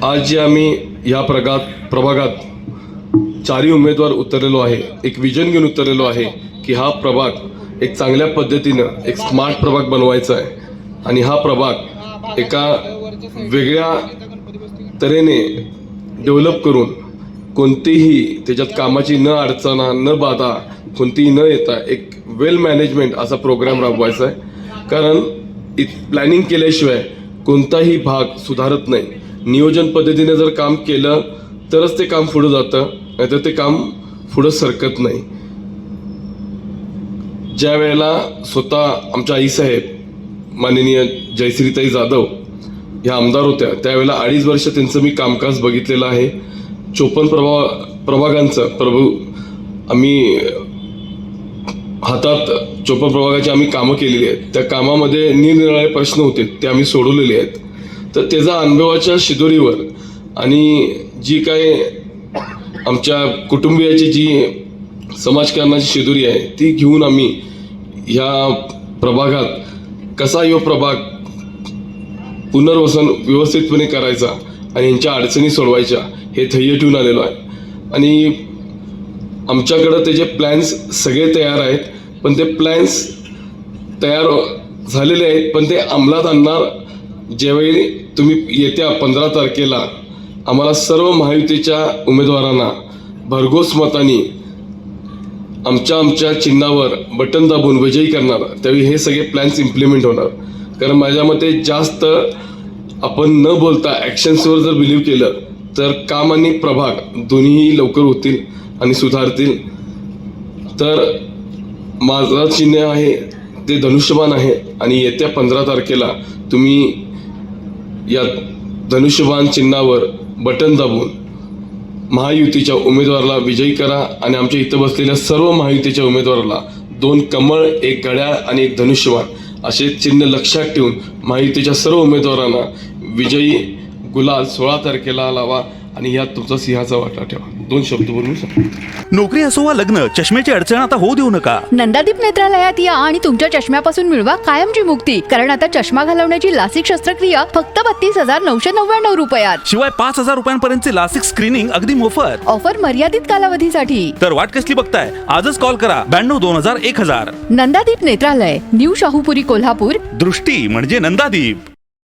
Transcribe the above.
आज जे आम्ही या प्रभागात चारही उमेदवार उतरलेलो आहे, एक विजन घेऊन उतरलेलो आहे की हा प्रभाग एक चांगल्या पद्धतीनं एक स्मार्ट प्रभाग बनवायचा आहे आणि हा प्रभाग एका वेगळ्या तऱ्हेने डेव्हलप करून कोणतीही त्याच्यात कामाची न अडचणा न बाधा कोणतीही न येता एक वेल मॅनेजमेंट असा प्रोग्राम राबवायचा आहे. कारण प्लॅनिंग केल्याशिवाय कोणताही भाग सुधारत नाही. नियोजन पद्धतीने जर काम केलं तरच ते काम पुढे जातं, नाहीतर ते काम पुढे सरकत नाही. ज्या वेळेला स्वतः आमच्या आईसाहेब माननीय जयश्रीताई जाधव ह्या आमदार होत्या त्यावेळेला 2.5 वर्ष त्यांचं मी कामकाज बघितलेलं आहे. 54 प्रभागांचं आम्ही हातात 54 प्रभागाची आम्ही कामं केलेली आहेत. त्या कामामध्ये निरनिराळे प्रश्न होते ते आम्ही सोडवलेले आहेत. तर त्याचा अनुभवाच्या शिदोरीवर आणि जी काय आमच्या कुटुंबियाची जी समाजकारणाची शिदोरी आहे ती घेऊन आम्ही ह्या प्रभागात कसा यो प्रभाग पुनर्वसन व्यवस्थितपणे करायचा आणि यांच्या अडचणी सोडवायच्या हे ध्येय ठेवून आलेलो आहे. आणि आमच्याकडं त्याचे प्लॅन्स सगळे तयार आहेत, पण ते प्लॅन्स तयार झालेले आहेत पण ते अंमलात आणणार ज्यावेळी तुम्ही येत्या 15 तारखेला आम्हाला सर्व महायुतीच्या उमेदवारांना भरघोस मतांनी आमच्या चिन्हावर बटन दाबून विजयी करणार त्यावेळी हे सगळे प्लॅन्स इम्प्लिमेंट होणार. कारण माझ्या मते जास्त आपण न बोलता ॲक्शन्सवर जर बिलीव्ह केलं तर काम आणि प्रभाग दोन्हीही लवकर होतील आणि सुधारतील. तर माझं चिन्ह आहे ते धनुष्यबाण आहे आणि येत्या 15 तारखेला तुम्ही या धनुष्यबाण चिन्हावर बटन दाबून महायुतीच्या उमेदवाराला विजयी करा आणि आमच्या इथं बसलेल्या सर्व महायुतीच्या उमेदवाराला 2 कमळ, 1 घड्याळ आणि 1 धनुष्यबाण असे चिन्ह लक्षात ठेवून महायुतीच्या सर्व उमेदवारांना विजयी गुलाल 16 तारखेला लावा आणि यात तुमचा सिंहाचा वाटा ठेवा. 2 शब्द बोलून सांगा. नोकरी असो वा लग्न, चष्म्याची अडचण आता होऊ देऊ नका. नंदादीप नेत्रालयात या आणि तुमच्या चष्म्यापासून मिळवा कायमची मुक्ती. कारण आता चष्मा घालवण्याची लासिक शस्त्रक्रिया फक्त 32,999 रुपयात. शिवाय 5,000 रुपयांपर्यंतचे लासिक स्क्रीनिंग अगदी मोफत. ऑफर मर्यादित कालावधीसाठी. तर वाट कसली बघताय, आजच कॉल करा 92 2000 1000. नंदादीप नेत्रालय, न्यू शाहूपुरी, कोल्हापूर. दृष्टी म्हणजे नंदादीप.